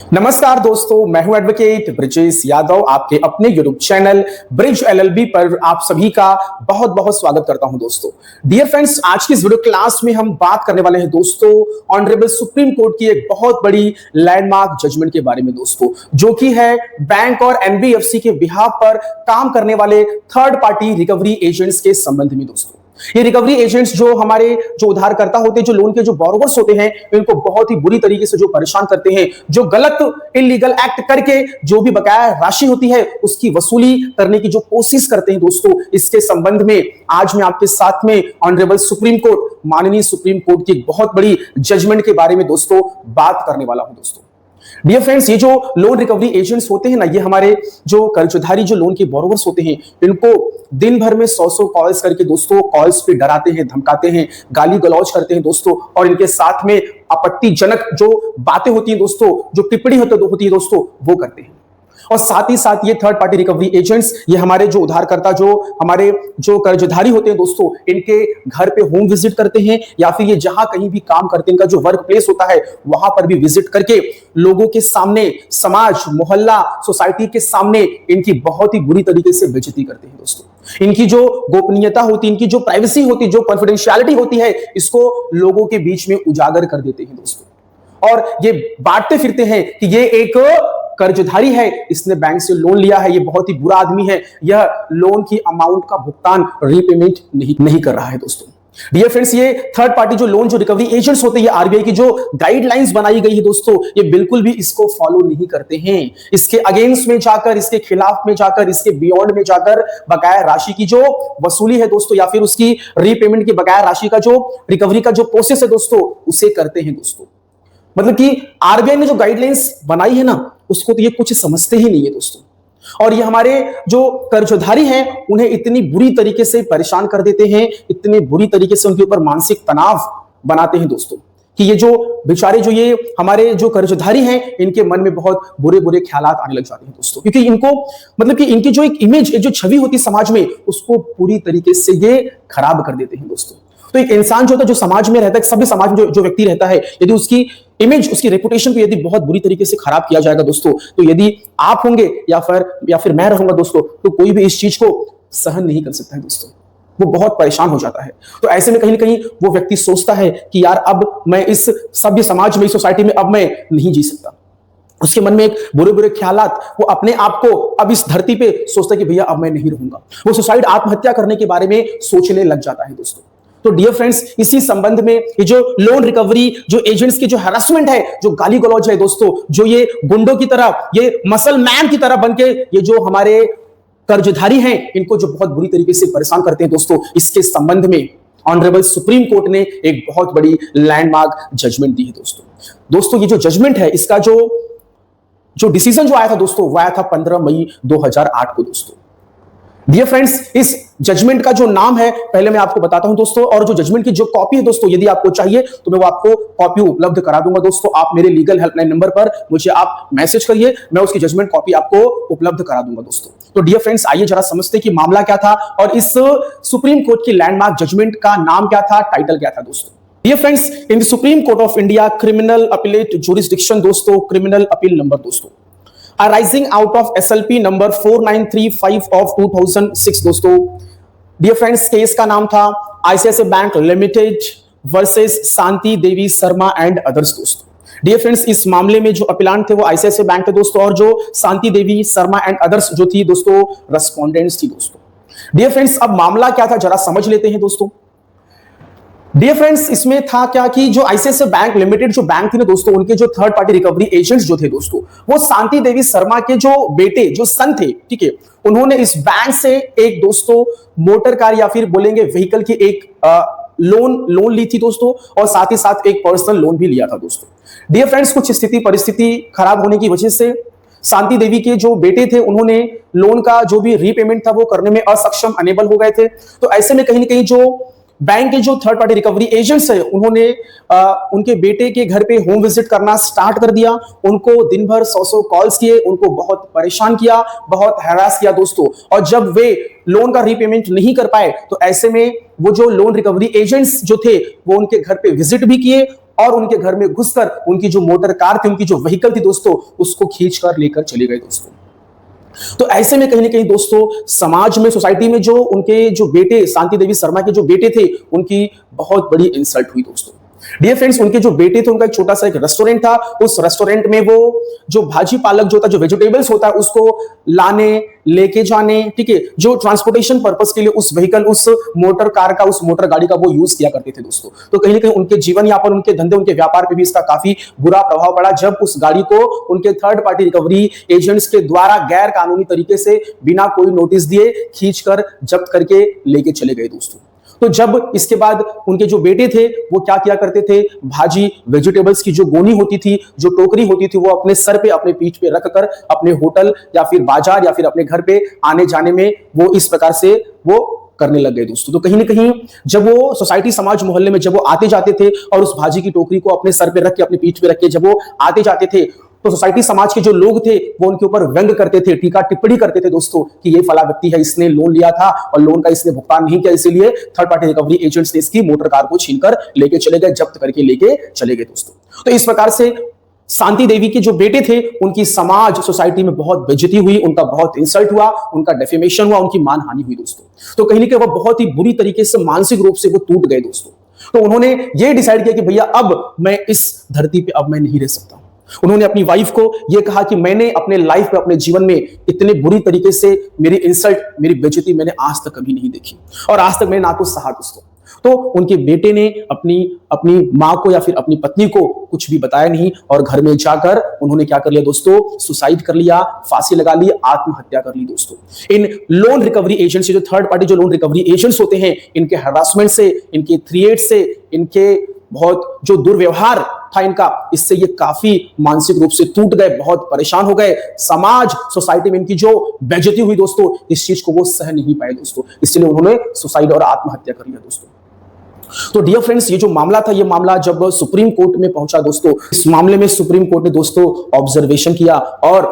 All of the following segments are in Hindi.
नमस्कार दोस्तों, मैं हूं एडवोकेट ब्रिजेश यादव। आपके अपने यूट्यूब चैनल ब्रिज एलएलबी पर आप सभी का बहुत बहुत स्वागत करता हूं। दोस्तों, डियर फ्रेंड्स, आज की इस वीडियो क्लास में हम बात करने वाले हैं दोस्तों ऑनरेबल सुप्रीम कोर्ट की एक बहुत बड़ी लैंडमार्क जजमेंट के बारे में दोस्तों, जो कि है बैंक और एनबीएफसी के बिहाफ पर काम करने वाले थर्ड पार्टी रिकवरी एजेंट्स के संबंध में। दोस्तों, ये रिकवरी एजेंट्स जो हमारे जो उधारकर्ता होते हैं, जो लोन के जो बोरोवर्स होते हैं, इनको बहुत ही बुरी तरीके से जो परेशान करते हैं, जो गलत इलीगल एक्ट करके जो भी बकाया राशि होती है उसकी वसूली करने की जो कोशिश करते हैं दोस्तों, इसके संबंध में आज मैं आपके साथ में ऑनरेबल सुप्रीम कोर्ट, माननीय सुप्रीम कोर्ट की बहुत बड़ी जजमेंट के बारे में दोस्तों बात करने वाला हूं। दोस्तों, डियर फ्रेंड्स, ये जो लोन रिकवरी एजेंट्स होते हैं ना, ये हमारे जो कर्जदारी जो लोन के बोरोवर्स होते हैं, इनको दिन भर में 100 कॉल्स करके दोस्तों कॉल्स पे डराते हैं, धमकाते हैं, गाली गलौज करते हैं दोस्तों, और इनके साथ में आपत्तिजनक जो बातें होती हैं दोस्तों, जो टिप्पणी होती है दोस्तों, वो करते हैं। और साथ ही साथ ये थर्ड पार्टी रिकवरी एजेंट्स, ये हमारे जो उधारकर्ता, जो हमारे जो कर्जदारी होते हैं दोस्तों, इनके घर पे होम विजिट करते हैं, या फिर ये जहां कहीं भी काम करते हैं, इनका जो वर्क प्लेस होता है वहां पर भी विजिट करके लोगों के सामने, समाज, मोहल्ला, सोसाइटी के सामने इनकी बहुत ही बुरी तरीके से बेइज्जती करते हैं दोस्तों। इनकी जो गोपनीयता होती है, इनकी जो प्राइवेसी होती है, जो कॉन्फिडेंशियलिटी होती है, इसको लोगों के बीच में उजागर कर देते हैं दोस्तों, और ये बांटते फिरते हैं कि ये एक कर्जदारी है, इसने बैंक से लोन लिया है, ये बहुत ही बुरा आदमी है, यह लोन की अमाउंट का भुगतान रीपेमेंट नहीं कर रहा है। दोस्तों, डियर फ्रेंड्स, ये थर्ड पार्टी जो लोन जो रिकवरी एजेंट्स होते हैं, ये आरबीआई की जो गाइडलाइंस बनाई गई है दोस्तों, ये बिल्कुल भी इसको फॉलो नहीं करते हैं। इसके अगेंस्ट में जाकर, इसके खिलाफ में जाकर, इसके बियॉन्ड में जाकर बकाया राशि की जो वसूली है दोस्तों, या फिर उसकी रीपेमेंट की बकाया राशि का जो रिकवरी का जो प्रोसेस है दोस्तों, उसे करते हैं दोस्तों। मतलब कि आरबीआई ने जो गाइडलाइंस बनाई है ना, उसको तो ये कुछ समझते ही नहीं है दोस्तों, और ये हमारे जो कर्जदारी हैं उन्हें इतनी बुरी तरीके से परेशान कर देते हैं, इतने बुरी तरीके से उनके ऊपर मानसिक तनाव बनाते हैं दोस्तों, कि ये जो बेचारे जो ये हमारे जो कर्जदारी हैं, इनके मन में बहुत बुरे बुरे ख्यालात आने लग जाते हैं दोस्तों, क्योंकि इनको मतलब कि इनकी जो एक इमेज, एक जो छवि होती है समाज में, उसको पूरी तरीके से ये खराब कर देते हैं दोस्तों। तो एक इंसान जो होता है, जो समाज में रहता है, सभ्य समाज में जो व्यक्ति रहता है, यदि उसकी इमेज, उसकी रेपुटेशन को यदि बहुत बुरी तरीके से खराब किया जाएगा दोस्तों, तो यदि आप होंगे या फिर मैं रहूंगा दोस्तों, तो कोई भी इस चीज को सहन नहीं कर सकता है दोस्तों, वो बहुत परेशान हो जाता है। तो ऐसे में कहीं ना कहीं वो व्यक्ति सोचता है कि यार, अब मैं इस सभ्य समाज में, इस सोसाइटी में अब मैं नहीं जी सकता। उसके मन में एक बुरे बुरे ख्यालात, वो अपने आप को अब इस धरती पे सोचता है कि भैया अब मैं नहीं रहूंगा। वो सुसाइड, आत्महत्या करने के बारे में सोचने लग जाता है दोस्तों। तो डियर फ्रेंड्स, इसी संबंध में ये जो लोन रिकवरी जो एजेंट्स की जो हैरेसमेंट है, जो गाली गलौज है दोस्तों, जो ये गुंडों की तरह, ये मसल मैन की तरह बनके ये जो हमारे कर्जदारी हैं, इनको जो बहुत बुरी तरीके से परेशान करते हैं दोस्तों, इसके संबंध में ऑनरेबल सुप्रीम कोर्ट ने एक बहुत बड़ी लैंडमार्क जजमेंट दी है दोस्तों। ये जो जजमेंट है, इसका जो डिसीजन जो आया था दोस्तों, वो आया था 15 मई 2008 को दोस्तों। डियर फ्रेंड्स, इस जजमेंट का जो नाम है पहले मैं आपको बताता हूं दोस्तों, और जो जजमेंट की जो कॉपी है दोस्तों, यदि आपको चाहिए तो मैं वो आपको कॉपी उपलब्ध करा दूंगा दोस्तों। आप मेरे लीगल हेल्पलाइन नंबर पर मुझे आप मैसेज करिए, मैं उसकी जजमेंट कॉपी आपको उपलब्ध करा दूंगा दोस्तों। तो डियर फ्रेंड्स, आइए जरा समझते हैं कि मामला क्या था, और इस सुप्रीम कोर्ट की लैंडमार्क जजमेंट का नाम क्या था, टाइटल क्या था दोस्तों। Dear friends, in the supreme court of India criminal appellate jurisdiction दोस्तों, क्रिमिनल अपील नंबर दोस्तों, arising out of SLP number 4935 of 2006 दोस्तों। डियर फ्रेंड्स, केस का नाम था ICICI bank limited versus Shanti Devi Sharma and others दोस्तों। डियर फ्रेंड्स, इस मामले में जो अपीलांट थे वो आईसीआईसीआई बैंक थे दोस्तों, और जो शांति देवी शर्मा एंड अदर्स जो थी दोस्तों, रेस्पोंडेंट्स थी दोस्तों। डियर फ्रेंड्स, अब मामला क्या था जरा समझ लेते हैं दोस्तों। डियर फ्रेंड्स, इसमें था क्या कि जो आईसीआईसीआई बैंक लिमिटेड जो बैंक थी ना दोस्तों, उनके जो थर्ड पार्टी रिकवरी एजेंट्स जो थे दोस्तों, वो शांति देवी शर्मा के जो बेटे, जो सन थे, ठीक है, उन्होंने इस बैंक से एक दोस्तों मोटर कार या फिर बोलेंगे व्हीकल की एक लोन ली थी दोस्तों, और साथ ही साथ एक पर्सनल लोन भी लिया था दोस्तों। डियर फ्रेंड्स, कुछ स्थिति परिस्थिति खराब होने की वजह से शांति देवी के जो बेटे थे, उन्होंने लोन का जो भी रीपेमेंट था वो करने में असक्षम, अनेबल हो गए थे। तो ऐसे में कहीं ना कहीं जो बैंक के जो थर्ड पार्टी रिकवरी एजेंट्स है, उन्होंने उनके बेटे के घर पे होम विजिट करना स्टार्ट कर दिया। उनको दिन भर 100 कॉल्स किए, उनको बहुत परेशान किया, बहुत हैरास किया दोस्तों। और जब वे लोन का रीपेमेंट नहीं कर पाए, तो ऐसे में वो जो लोन रिकवरी एजेंट्स जो थे, वो उनके घर पे विजिट भी किए और उनके घर में घुसकर उनकी जो मोटर कार थी, उनकी जो व्हीकल थी दोस्तों, उसको खींचकर लेकर चले गए दोस्तों। तो ऐसे में कहीं ना कहीं दोस्तों समाज में, सोसाइटी में जो उनके जो बेटे, शांति देवी शर्मा के जो बेटे थे, उनकी बहुत बड़ी इंसल्ट हुई दोस्तों। डियर फ्रेंड्स, उनके जो बेटे थे, उनका एक छोटा सा एक रेस्टोरेंट था। उस रेस्टोरेंट में वो जो भाजी पालक जो होता है, जो वेजिटेबल्स होता है, उसको लाने लेके जाने, ठीक है, जो ट्रांसपोर्टेशन पर्पस के लिए उस व्हीकल, उस मोटर कार का, उस मोटर गाड़ी का वो यूज किया करते थे दोस्तों। तो कहीं ना कहीं उनके जीवन यापन, उनके धंधे, उनके व्यापार पे भी इसका काफी बुरा प्रभाव पड़ा, जब उस गाड़ी को उनके थर्ड पार्टी रिकवरी एजेंट्स के द्वारा गैर कानूनी तरीके से बिना कोई नोटिस दिए खींचकर जब्त करके लेके चले गए दोस्तों। तो जब इसके बाद उनके जो बेटे थे, वो क्या किया करते थे, भाजी वेजिटेबल्स की जो गोनी होती थी, जो टोकरी होती थी, वो अपने सर पे, अपने पीठ पे रखकर अपने होटल या फिर बाजार या फिर अपने घर पे आने जाने में वो इस प्रकार से वो करने लग गए दोस्तों। तो कहीं ना कहीं जब वो सोसाइटी, समाज, मोहल्ले में जब वो आते जाते थे और उस भाजी की टोकरी को अपने सर पे रख के, अपने पीठ पे रख के जब वो आते जाते थे, तो सोसाइटी, समाज के जो लोग थे, वो उनके ऊपर व्यंग करते थे, टीका टिप्पणी करते थे दोस्तों कि ये फला व्यक्ति है, इसने लोन लिया था और लोन का इसने भुगतान नहीं किया, इसीलिए थर्ड पार्टी रिकवरी एजेंट्स ने इसकी मोटर कार को छीनकर लेके चले गए, जब्त करके लेके चले गए दोस्तों। तो इस प्रकार से शांति देवी के जो बेटे थे, उनकी समाज, सोसाइटी में बहुत बेइज्जती हुई, उनका बहुत इंसल्ट हुआ, उनका डेफेमेशन हुआ, उनकी मानहानि हुई दोस्तों। तो कहीं ना कहीं वो बहुत ही बुरी तरीके से मानसिक रूप से वो टूट गए दोस्तों। तो उन्होंने ये डिसाइड किया कि भैया अब मैं इस धरती पे अब मैं नहीं रह सकता। उन्होंने अपनी वाइफ को यह कहा कि मैंने अपने लाइफ में, अपने जीवन में इतने बुरी तरीके से मेरी इंसल्ट, मेरी बेइज्जती मैंने आज तक कभी नहीं देखी और आज तक मैंने ना कुछ सहा दोस्तों। तो उनके बेटे ने अपनी मां को या फिर अपनी पत्नी को कुछ भी बताया नहीं और घर में जाकर उन्होंने क्या कर लिया दोस्तों, सुसाइड कर लिया, फांसी लगा ली, आत्महत्या कर ली दोस्तों। इन लोन रिकवरी एजेंट्स से, जो थर्ड पार्टी जो लोन रिकवरी एजेंट्स होते हैं, इनके हरासमेंट से, इनके थ्रेट से, इनके बहुत जो दुर्व्यवहार था इनका, इससे ये काफी मानसिक रूप से टूट गए, बहुत परेशान हो गए। समाज, सोसाइटी में इनकी जो बेइज्जती हुई दोस्तों, इस चीज को वो सह नहीं पाए दोस्तों, इसलिए उन्होंने सुसाइड और आत्महत्या कर लिया दोस्तों। तो डियर फ्रेंड्स, ये जो मामला था, ये मामला जब सुप्रीम कोर्ट में पहुंचा दोस्तों, इस मामले में सुप्रीम कोर्ट ने दोस्तों ऑब्जर्वेशन किया और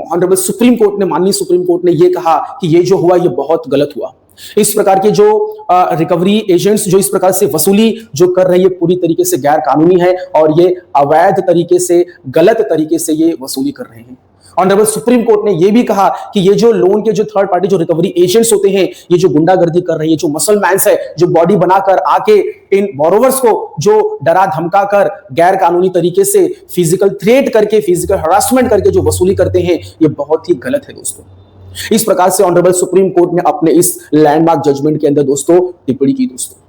ऑनरेबल सुप्रीम कोर्ट ने, माननीय सुप्रीम कोर्ट ने ये कहा कि ये जो हुआ ये बहुत गलत हुआ। इस प्रकार के जो रिकवरी एजेंट्स जो इस प्रकार से वसूली जो कर रहे हैं, ये पूरी तरीके से गैर कानूनी है और ये अवैध तरीके से, गलत तरीके से ये वसूली कर रहे हैं। ऑनरेबल सुप्रीम कोर्ट ने यह भी कहा कि ये जो लोन के जो थर्ड पार्टी जो रिकवरी एजेंट्स होते हैं, ये जो गुंडागर्दी कर रहे हैं, जो मसलमैन्स है, जो बॉडी बनाकर आके इन बोरोवर्स को जो डरा धमका कर गैर कानूनी तरीके से फिजिकल थ्रेट करके, फिजिकल हरासमेंट करके जो वसूली करते हैं, ये बहुत ही गलत है दोस्तों। इस प्रकार से ऑनरेबल सुप्रीम कोर्ट ने अपने इस लैंडमार्क जजमेंट के अंदर दोस्तों टिप्पणी की दोस्तों।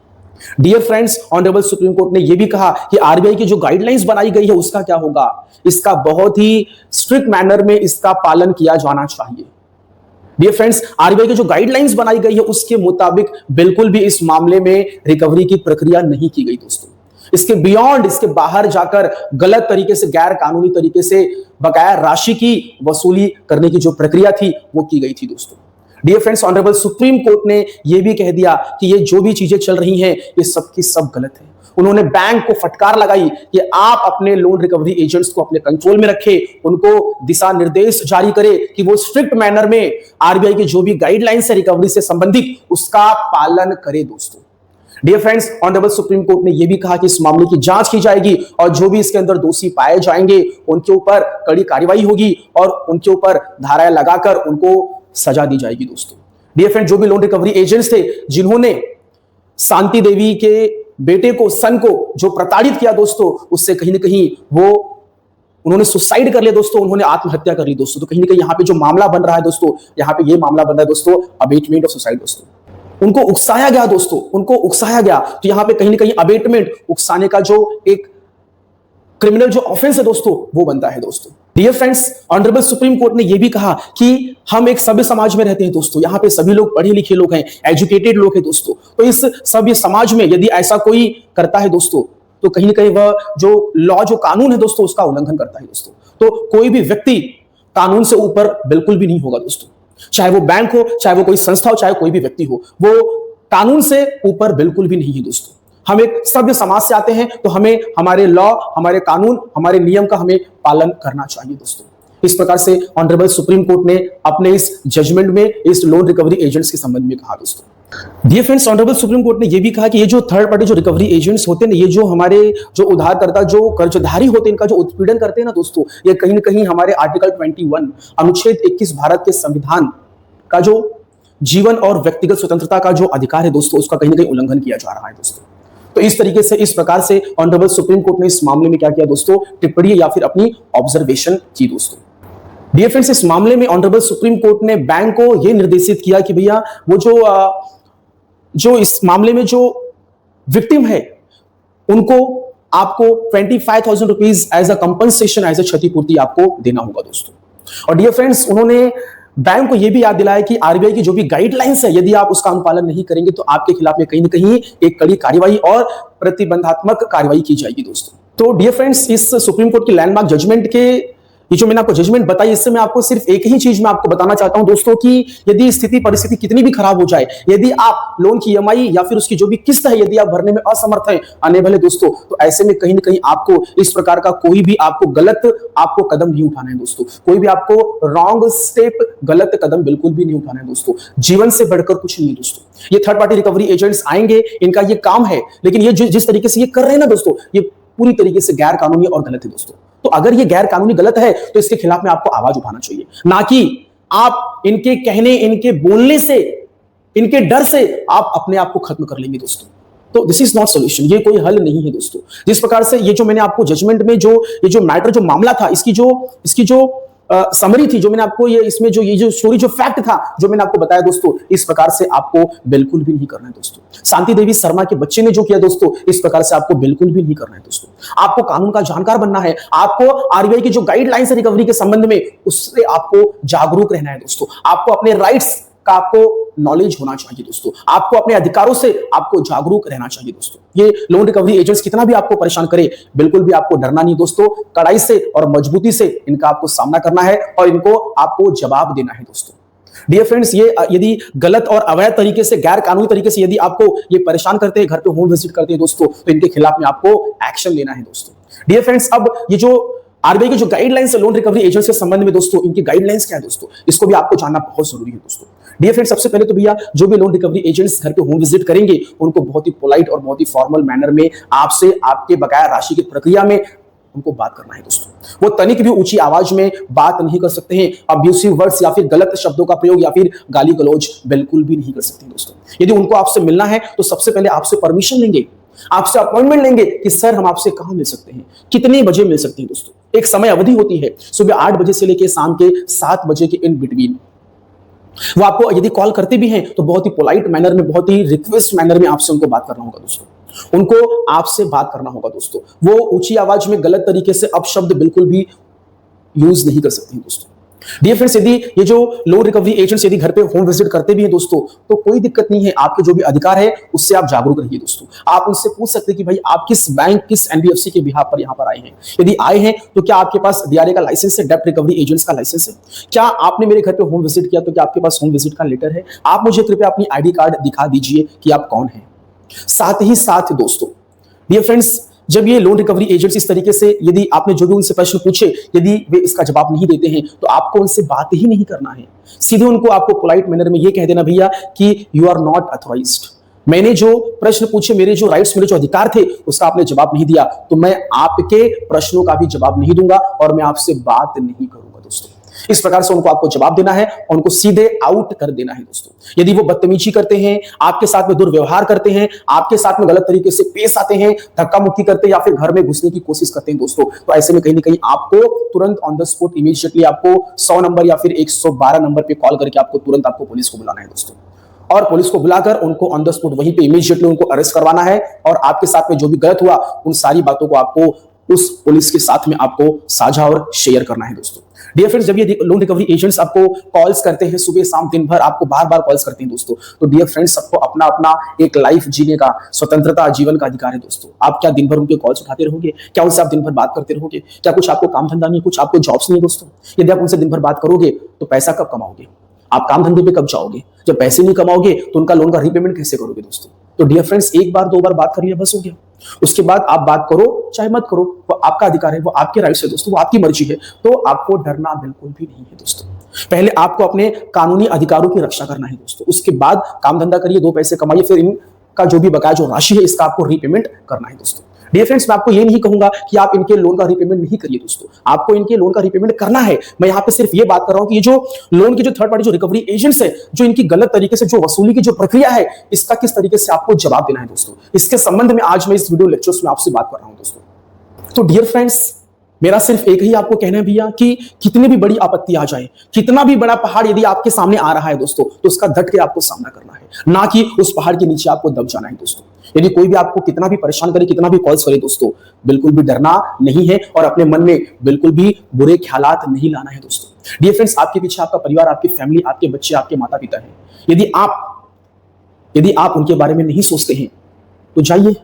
Dear friends, honourable supreme court ने यह भी कहा कि आरबीआई की जो गाइडलाइंस बनाई गई है उसका क्या होगा, इसका बहुत ही स्ट्रिक्ट मैनर में इसका पालन किया जाना चाहिए। डियर फ्रेंड्स, आरबीआई की जो गाइडलाइंस बनाई गई है उसके मुताबिक बिल्कुल भी इस मामले में रिकवरी की प्रक्रिया नहीं की गई दोस्तों। इसके बियॉन्ड, इसके बाहर जाकर गलत तरीके से, गैर कानूनी तरीके से बकाया राशि की वसूली करने की जो प्रक्रिया थी वो की गई थी दोस्तों। Dear friends, honourable supreme court ने यह भी कह दिया कि ये जो भी चीजें चल रही हैं ये सब की सब गलत है। उन्होंने बैंक को फटकार लगाई कि आप अपने लोन रिकवरी एजेंट्स को अपने कंट्रोल में रखें, उनको दिशा निर्देश जारी करें कि वो स्ट्रिक्ट मैनर में आरबीआई की जो भी गाइडलाइंस है रिकवरी से संबंधित उसका पालन करें दोस्तों। Dear friends, honourable supreme court ने यह भी कहा कि इस मामले की जांच की जाएगी और जो भी इसके अंदर दोषी पाए जाएंगे उनके ऊपर कड़ी कार्रवाई होगी और उनके ऊपर धाराएं लगाकर उनको सजा दी जाएगी दोस्तों। डियर फ्रेंड, जो भी लोन रिकवरी एजेंट्स थे जिन्होंने शांति देवी के बेटे को, सन को जो प्रताड़ित किया दोस्तों, उससे कहीं ना कहीं वो उन्होंने सुसाइड कर लिया दोस्तों, उन्होंने आत्महत्या कर ली दोस्तों। तो कहीं ना कहीं यहां पे जो मामला बन रहा है दोस्तों, यहां पे ये मामला बन रहा है दोस्तों अबेटमेंट ऑफ सुसाइड दोस्तों। उनको उकसाया गया दोस्तों, उनको उकसाया गया। तो यहां पे कहीं ना कहीं अबेटमेंट, उकसाने का जो एक क्रिमिनल जो ऑफेंस है दोस्तों वो बनता है दोस्तों। Dear friends, honourable supreme court ने यह भी कहा कि हम एक सभ्य समाज में रहते हैं दोस्तों, यहां पे सभी लोग पढ़े लिखे लोग हैं, एजुकेटेड लोग हैं दोस्तों। तो इस सभ्य समाज में यदि ऐसा कोई करता है दोस्तों तो कहीं ना कहीं वह जो लॉ, जो कानून है दोस्तों, उसका उल्लंघन करता है दोस्तों। तो कोई भी व्यक्ति कानून से ऊपर बिल्कुल भी नहीं होगा दोस्तों, चाहे वो बैंक हो, चाहे वो कोई संस्था हो, चाहे कोई भी व्यक्ति हो, वो कानून से ऊपर बिल्कुल भी नहीं है दोस्तों। हम एक सभ्य समाज से आते हैं तो हमें हमारे लॉ, हमारे कानून, हमारे नियम का हमें पालन करना चाहिए दोस्तों। इस प्रकार से ऑनरेबल सुप्रीम कोर्ट ने अपने इस जजमेंट में इस लोन रिकवरी एजेंट्स के संबंध में कहा दोस्तों। Dear friends, honourable supreme court ने यह भी कहा कि ये जो थर्ड पार्टी जो रिकवरी एजेंट्स होते हैं ना, ये जो हमारे जो उधारकर्ता जो कर्जधारी होते हैं, इनका जो उत्पीड़न करते हैं ना दोस्तों, ये कहीं ना कहीं हमारे आर्टिकल 21 अनुच्छेद 21 भारत के संविधान का जो जीवन और व्यक्तिगत स्वतंत्रता का जो अधिकार है दोस्तों, उसका कहीं ना कहीं उल्लंघन किया जा रहा है दोस्तों। तो इस तरीके से, इस प्रकार से ऑनरेबल सुप्रीम कोर्ट ने इस मामले में क्या किया दोस्तों, टिप्पणी या फिर अपनी ऑब्जर्वेशन की दोस्तों। डियर फ्रेंड्स, इस मामले में ऑनरेबल सुप्रीम कोर्ट ने बैंक को यह निर्देशित किया कि भैया वो जो इस मामले में जो विक्टिम है, उनको आपको 25,000 rupees as a compensation, as a क्षतिपूर्ति आपको देना होगा दोस्तों। और डियर फ्रेंड्स, उन्होंने बैंक को यह भी याद दिलाया कि आरबीआई की जो भी गाइडलाइंस है, यदि आप उसका अनुपालन नहीं करेंगे तो आपके खिलाफ में कहीं ना कहीं एक कड़ी कार्रवाई और प्रतिबंधात्मक कार्रवाई की जाएगी दोस्तों। तो डियर फ्रेंड्स, इस सुप्रीम कोर्ट की लैंडमार्क जजमेंट के ये जो मैंने आपको जजमेंट बताई, इससे मैं आपको सिर्फ एक ही चीज मैं आपको बताना चाहता हूं दोस्तों कि यदि स्थिति परिस्थिति कितनी भी खराब हो जाए, यदि आप लोन की ईएमआई या फिर उसकी जो भी किस्त है, यदि आप भरने में असमर्थ हैं, अनेबल है दोस्तों, तो ऐसे में कहीं ना कहीं आपको इस प्रकार का कोई भी आपको गलत आपको कदम नहीं उठाना है दोस्तों। कोई भी आपको रॉन्ग स्टेप, गलत कदम बिल्कुल भी नहीं उठाना है दोस्तों। जीवन से बढ़कर कुछ नहीं दोस्तों। ये थर्ड पार्टी रिकवरी एजेंट्स आएंगे, इनका ये काम है, लेकिन ये जिस तरीके से ये कर रहे हैं ना दोस्तों, ये पूरी तरीके से गैर कानूनी और गलत है दोस्तों। तो अगर ये गैर कानूनी गलत है तो इसके खिलाफ में आपको आवाज उठाना चाहिए, ना कि आप इनके कहने, इनके बोलने से, इनके डर से आप अपने आप को खत्म कर लेंगे दोस्तों। तो दिस इज नॉट सॉल्यूशन, ये कोई हल नहीं है दोस्तों। जिस प्रकार से ये जो मैंने आपको जजमेंट में ये जो मैटर, जो मामला था, इसकी जो समरी थी, जो मैंने आपको इसमें जो स्टोरी, जो फैक्ट था, जो मैंने आपको बताया दोस्तों, इस प्रकार से आपको बिल्कुल भी नहीं करना है दोस्तों। शांति देवी शर्मा के बच्चे ने जो किया दोस्तों, इस प्रकार से आपको बिल्कुल भी नहीं करना है दोस्तों। आपको कानून का जानकार बनना है, आपको आरबीआई की जो गाइडलाइंस है रिकवरी के संबंध में, उससे आपको जागरूक रहना है दोस्तों। आपको अपने राइट्स का आपको नॉलेज होना चाहिए दोस्तों। आपको अपने अधिकारों से आपको जागरूक रहना चाहिए दोस्तों। ये लोन रिकवरी एजेंट्स कितना भी आपको परेशान करे, बिल्कुल भी आपको डरना नहीं दोस्तों। कड़ाई से और मजबूती से इनका आपको सामना करना है और इनको आपको जवाब देना है दोस्तों। डियर फ्रेंड्स, ये यदि गलत और अवैध तरीके से, गैर कानूनी तरीके से यदि आपको ये परेशान करते हैं, घर पे होम विजिट करते हैं दोस्तों, तो इनके खिलाफ में आपको एक्शन लेना है दोस्तों। डियर फ्रेंड्स, अब ये जो आरबीआई की जो गाइडलाइंस है लोन रिकवरी एजेंट्स के संबंध में दोस्तों, इनकी गाइडलाइंस क्या है दोस्तों, इसको भी आपको जानना बहुत जरूरी है दोस्तों। डियर फ्रेंड्स, सबसे पहले तो भैया जो भी लोन रिकवरी एजेंट्स घर पे होम विजिट करेंगे, उनको बहुत ही पोलाइट और बहुत ही फॉर्मल मैनर में आपसे आपके बकाया राशि की प्रक्रिया में उनको बात करना है दोस्तों। वो तनिक भी ऊंची आवाज में बात नहीं कर सकते हैं। अब्यूसिव वर्ड्स या फिर गलत शब्दों का प्रयोग या फिर गाली गलौज बिल्कुल भी नहीं कर सकते दोस्तों। यदि उनको आपसे मिलना है तो सबसे पहले आपसे परमिशन लेंगे, आपसे अपॉइंटमेंट लेंगे कि सर हम आपसे कहां मिल सकते हैं, कितने बजे मिल सकते हैं दोस्तों। एक समय अवधि होती है, सुबह 8 बजे से लेकर शाम के 7 बजे के इन बिटवीन। वो आपको यदि कॉल करते भी हैं तो बहुत ही पोलाइट मैनर में, बहुत ही रिक्वेस्ट मैनर में आपसे उनको बात करना होगा दोस्तों। उनको आपसे बात करना होगा दोस्तों। वो ऊंची आवाज में गलत तरीके से अपशब्द बिल्कुल भी यूज नहीं कर सकते हैं दोस्तों। डियर फ्रेंड्स, यदि ये जो लोन रिकवरी एजेंट्स यदि घर पे होम विजिट करते भी हैं दोस्तों, तो कोई दिक्कत नहीं है। आपके जो भी अधिकार है उससे आप जागरूक रहिए दोस्तों। आप उनसे पूछ सकते हैं कि भाई आप किस बैंक, किस एनबीएफसी के बिहाफ पर यहाँ पर आए हैं। यदि आए हैं तो क्या आपके पास डीआरए का लाइसेंस है, डेब्ट रिकवरी एजेंट्स का लाइसेंस है? क्या आपने मेरे घर पे होम विजिट किया तो क्या आपके पास होम विजिट का लेटर है? आप मुझे कृपया अपनी आईडी कार्ड दिखा दीजिए कि आप कौन हैं। साथ ही साथ दोस्तों, डियर फ्रेंड्स, जब ये लोन रिकवरी एजेंट्स इस तरीके से, यदि आपने जो भी उनसे प्रश्न पूछे, यदि वे इसका जवाब नहीं देते हैं तो आपको उनसे बात ही नहीं करना है। सीधे उनको आपको पोलाइट मैनर में ये कह देना भैया कि यू आर नॉट अथॉराइज्ड। मैंने जो प्रश्न पूछे, मेरे जो राइट्स, मेरे जो अधिकार थे, उसका आपने जवाब नहीं दिया तो मैं आपके प्रश्नों का भी जवाब नहीं दूंगा और मैं आपसे बात नहीं करूंगा दोस्तों। इस प्रकार से उनको आपको जवाब देना है और उनको सीधे आउट कर देना है दोस्तों। यदि वो बदतमीजी करते हैं, आपके साथ में दुर्व्यवहार करते हैं, आपके साथ में गलत तरीके से पेश आते हैं, धक्का मुक्की करते हैं या फिर घर में घुसने की कोशिश करते हैं दोस्तों, तो ऐसे में कहीं ना कहीं आपको तुरंत ऑन द स्पॉट इमीडिएटली आपको 100 नंबर या फिर 112 नंबर पे कॉल करके आपको तुरंत आपको पुलिस को बुलाना है दोस्तों। और पुलिस को बुलाकर उनको ऑन द स्पॉट वहीं पे इमीडिएटली उनको अरेस्ट करवाना है और आपके साथ में जो भी गलत हुआ उन सारी बातों को आपको उस पुलिस के साथ में आपको साझा और शेयर करना है दोस्तों। डियर फ्रेंड्स, जब ये लोन रिकवरी एजेंट्स आपको कॉल्स करते हैं सुबह शाम दिन भर, आपको बार बार कॉल्स करते हैं दोस्तों, तो डियर फ्रेंड्स, सबको अपना अपना एक लाइफ जीने का, स्वतंत्रता, जीवन का अधिकार है दोस्तों। आप क्या दिन भर उनके कॉल्स उठाते रहोगे? क्या उनसे आप दिन भर बात करते रहोगे? क्या कुछ आपको काम धंधा नहीं, कुछ आपको जॉब्स नहीं दोस्तों? यदि आप उनसे दिन भर बात करोगे तो पैसा कब कमाओगे? आप काम धंधे पे कब जाओगे? जब पैसे नहीं कमाओगे तो उनका लोन का रीपेमेंट कैसे करोगे दोस्तों? तो डियर फ्रेंड्स, एक बार दो बार बात कर लिया बस हो गया। उसके बाद आप बात करो चाहे मत करो, वो आपका अधिकार है, वो आपके राइट्स है दोस्तों, वो आपकी मर्जी है। तो आपको डरना बिल्कुल भी नहीं है दोस्तों। पहले आपको अपने कानूनी अधिकारों की रक्षा करना है दोस्तों, उसके बाद काम धंधा करिए, दो पैसे कमाइए, फिर इनका जो भी बकाया जो राशि है इसका आपको रीपेमेंट करना है दोस्तों। डियर फ्रेंड्स, मैं आपको ये नहीं कहूंगा कि आप इनके लोन का रीपेमेंट नहीं करिए दोस्तों, आपको इनके लोन का रीपेमेंट करना है। मैं यहाँ पे सिर्फ ये बात कर रहा हूं कि ये जो लोन के जो थर्ड पार्टी जो रिकवरी एजेंट्स है, जो इनकी गलत तरीके से जो वसूली की जो प्रक्रिया है, इसका किस तरीके से आपको जवाब देना है दोस्तों, इसके संबंध में आज मैं इस वीडियो लेक्चर्स में आपसे बात कर रहा हूं दोस्तों। तो डियर फ्रेंड्स, मेरा सिर्फ एक ही आपको कहना है भैया कि कितनी भी बड़ी आपत्ति आ जाए, कितना भी बड़ा पहाड़ यदि आपके सामने आ रहा है दोस्तों, तो उसका डट के आपको सामना करना है, ना कि उस पहाड़ के नीचे आपको दब जाना है दोस्तों। यदि कोई भी आपको कितना भी परेशान करे, कितना भी कॉल्स करे दोस्तों, बिल्कुल भी डरना नहीं है और अपने मन में बिल्कुल भी बुरे ख्यालात नहीं लाना है दोस्तों। डियर फ्रेंड्स, आपके पीछे आपका परिवार, आपकी फैमिली, आपके बच्चे, आपके माता पिता है। यदि आप उनके बारे में नहीं सोचते हैं तो जाइए,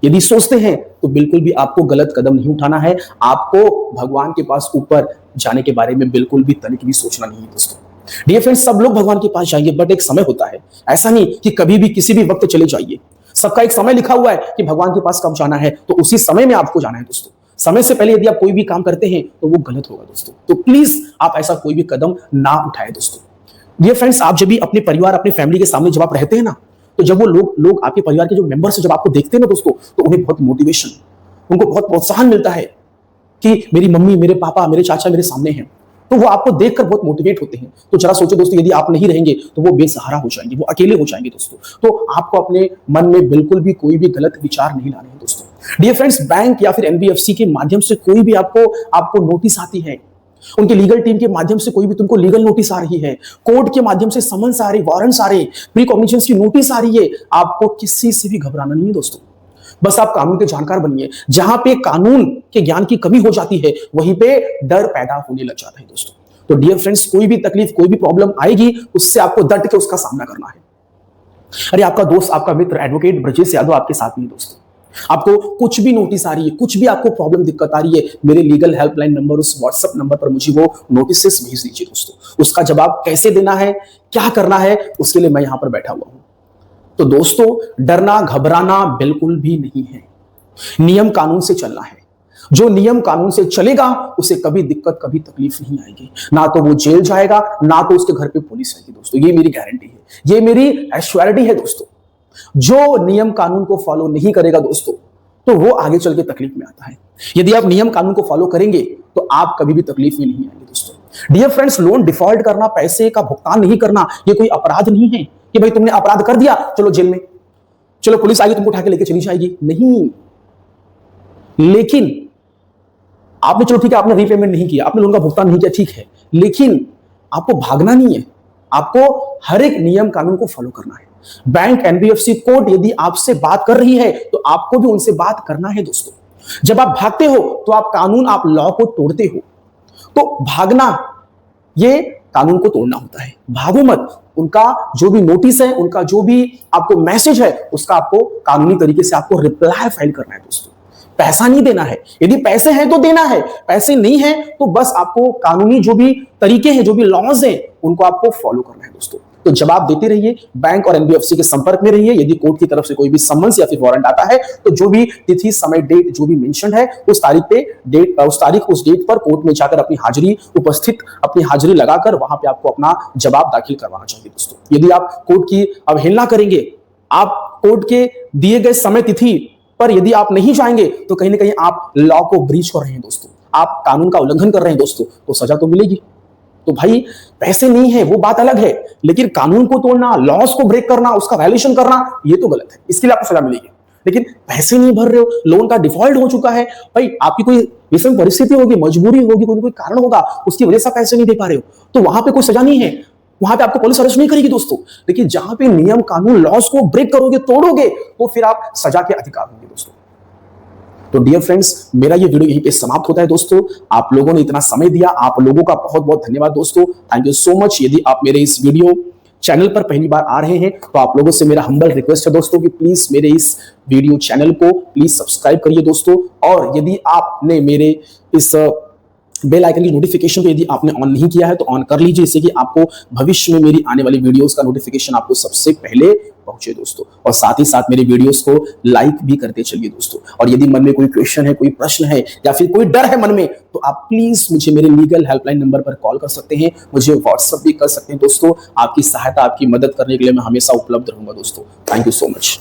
यदि सोचते हैं तो बिल्कुल भी आपको गलत कदम नहीं उठाना है। आपको भगवान के पास ऊपर जाने के बारे में बिल्कुल भी तनिक भी सोचना नहीं है दोस्तों। डियर फ्रेंड्स, सब लोग भगवान के पास जाइए, बट एक समय होता है, ऐसा नहीं कि कभी भी किसी भी वक्त चले जाइए। सबका एक समय लिखा हुआ है कि भगवान के पास कब जाना है, तो उसी समय में आपको जाना है दोस्तों। समय से पहले यदि आप कोई भी काम करते हैं तो वो गलत होगा दोस्तों। तो प्लीज आप ऐसा कोई भी कदम ना उठाए दोस्तों। डियर फ्रेंड्स, आप जब भी अपने परिवार, अपने फैमिली के सामने जब आप रहते हैं ना, तो जब वो लोग आपके परिवार के जो मेंबर्स जब आपको देखते हैं ना दोस्तों, तो उन्हें बहुत मोटिवेशन, उनको बहुत प्रोत्साहन मिलता है कि मेरी मम्मी, मेरे पापा, मेरे चाचा मेरे सामने हैं, तो वो आपको देखकर बहुत मोटिवेट होते हैं। तो जरा सोचो दोस्तों, यदि आप नहीं रहेंगे तो वो बेसहारा हो जाएंगे, वो अकेले हो जाएंगे दोस्तों। तो आपको अपने मन में बिल्कुल भी कोई भी गलत विचार नहीं लाने हैं दोस्तों। डियर फ्रेंड्स, बैंक या फिर एनबीएफसी के माध्यम से कोई भी आपको नोटिस आती है, उनके लीगल टीम के माध्यम से कोई भी तुमको लीगल नोटिस आ रही है, कोर्ट के माध्यम से समन्स आ रही, वारंट्स आ रहे, प्री कॉग्निशंस की नोटिस आ रही है, आपको किसी से भी घबराना नहीं है दोस्तों। बस आप कानून के जानकार बनिए। जहां पे कानून के ज्ञान की कमी हो जाती है, वहीं पे डर पैदा होने लग जाता है दोस्तों। तो डियर फ्रेंड्स, कोई भी तकलीफ, कोई भी प्रॉब्लम आएगी, उससे आपको डट के उसका सामना करना है। अरे आपका दोस्त, आपका मित्र एडवोकेट ब्रजेश यादव आपके साथ में दोस्तों। आपको कुछ भी नोटिस आ रही है, कुछ भी आपको प्रॉब्लम दिक्कत आ रही है, मेरे लीगल हेल्पलाइन नंबर, उस व्हाट्सएप नंबर पर मुझे वो नोटिस भेज दीजिए दोस्तों। उसका जवाब कैसे देना है, क्या करना है, उसके लिए मैं यहां पर बैठा हुआ हूं। तो दोस्तों, डरना घबराना बिल्कुल भी नहीं है, नियम कानून से चलना है। जो नियम कानून से चलेगा उसे कभी दिक्कत, कभी तकलीफ नहीं आएगी, ना तो वो जेल जाएगा, ना तो उसके घर पे पुलिस आएगी दोस्तों। ये मेरी गारंटी है, ये मेरी एश्योरिटी है दोस्तों। जो नियम कानून को फॉलो नहीं करेगा दोस्तों, तो वो आगे चल के तकलीफ में आता है। यदि आप नियम कानून को फॉलो करेंगे तो आप कभी भी तकलीफ में नहीं आएंगे दोस्तों। डियर फ्रेंड्स, लोन डिफॉल्ट करना, पैसे का भुगतान नहीं करना, ये कोई अपराध नहीं है कि भाई तुमने अपराध कर दिया, चलो जेल में, चलो पुलिस आएगी तुमको उठा के लेके चली जाएगी, नहीं। लेकिन आपने, चलो ठीक है, आपने रीपेमेंट नहीं किया, आपने लोन का भुगतान नहीं किया, ठीक है, लेकिन आपको भागना नहीं है, आपको हर एक नियम कानून को फॉलो करना है। बैंक, एनबीएफसी, कोर्ट यदि आपसे बात कर रही है तो आपको भी उनसे बात करना है दोस्तों। जब आप भागते हो तो आप कानून, आप लॉ को तोड़ते हो। तो भागना, ये कानून को तोड़ना होता है। भागो मत, उनका जो भी नोटिस है, उनका जो भी आपको मैसेज है, उसका आपको कानूनी तरीके से आपको रिप्लाई फाइल करना है दोस्तों। पैसा नहीं देना है, यदि पैसे हैं तो देना है, पैसे नहीं है तो बस आपको कानूनी जो भी तरीके हैं, जो भी लॉज हैं, उनको आपको फॉलो करना है दोस्तों। तो जवाब देते रहिए, बैंक और एनबीएफसी के संपर्क में रहिए। यदि कोर्ट की तरफ से कोई भी सम्मन्स या फिर वारंट आता है तो जो भी तिथि, समय, डेट जो भी मेंशन है, उस तारीख पे उस डेट पर कोर्ट में जाकर अपनी हाजिरी लगाकर वहां पे आपको अपना जवाब दाखिल करवाना चाहिए दोस्तों। यदि आप कोर्ट की अवहेलना करेंगे, आप कोर्ट के दिए गए समय तिथि पर यदि आप नहीं जाएंगे, तो कहीं ना कहीं आप लॉ को ब्रीच कर रहे हैं दोस्तों, आप कानून का उल्लंघन कर रहे हैं दोस्तों, तो सजा तो मिलेगी। तो भाई, पैसे नहीं है वो बात अलग है, लेकिन कानून को तोड़ना, लॉस को ब्रेक करना, उसका वायलेशन करना, ये तो गलत है, इसके लिए आपको सजा मिलेगी। लेकिन पैसे नहीं भर रहे हो, लोन का डिफॉल्ट हो चुका है, भाई आपकी कोई विषम परिस्थिति होगी, मजबूरी होगी, कोई कारण होगा, उसकी वजह से पैसे नहीं दे पा रहे हो, तो वहां पे कोई सजा नहीं है, वहां पे आपको पुलिस अरेस्ट नहीं करेगी दोस्तों। लेकिन जहां पे नियम कानून, लॉस को ब्रेक करोगे, तोड़ोगे, तो फिर आप सजा के अधिकार होंगे दोस्तों। तो डियर फ्रेंड्स, मेरा ये वीडियो यहीं पे समाप्त होता है दोस्तों। आप लोगों ने इतना समय दिया, आप लोगों का बहुत बहुत धन्यवाद दोस्तों। Thank you so much. यदि आप मेरे इस वीडियो चैनल पर पहली बार आ रहे हैं तो आप लोगों से मेरा हम्बल रिक्वेस्ट है दोस्तों कि प्लीज मेरे इस वीडियो चैनल को प्लीज सब्सक्राइब करिए दोस्तों। और यदि आपने मेरे इस बेल आइकन की नोटिफिकेशन को यदि आपने ऑन नहीं किया है तो ऑन कर लीजिए, इससे कि आपको भविष्य में मेरी आने वाली वीडियोस का नोटिफिकेशन आपको सबसे पहले पहुंचे दोस्तों। और साथ ही साथ मेरे वीडियोस को लाइक भी करते चलिए दोस्तों। और यदि मन में कोई क्वेश्चन है, कोई प्रश्न है या फिर कोई डर है मन में, तो आप प्लीज मुझे मेरे लीगल हेल्पलाइन नंबर पर कॉल कर सकते हैं, मुझे व्हाट्सएप भी कर सकते हैं दोस्तों। आपकी सहायता, आपकी मदद करने के लिए मैं हमेशा उपलब्ध रहूंगा दोस्तों। Thank you so much.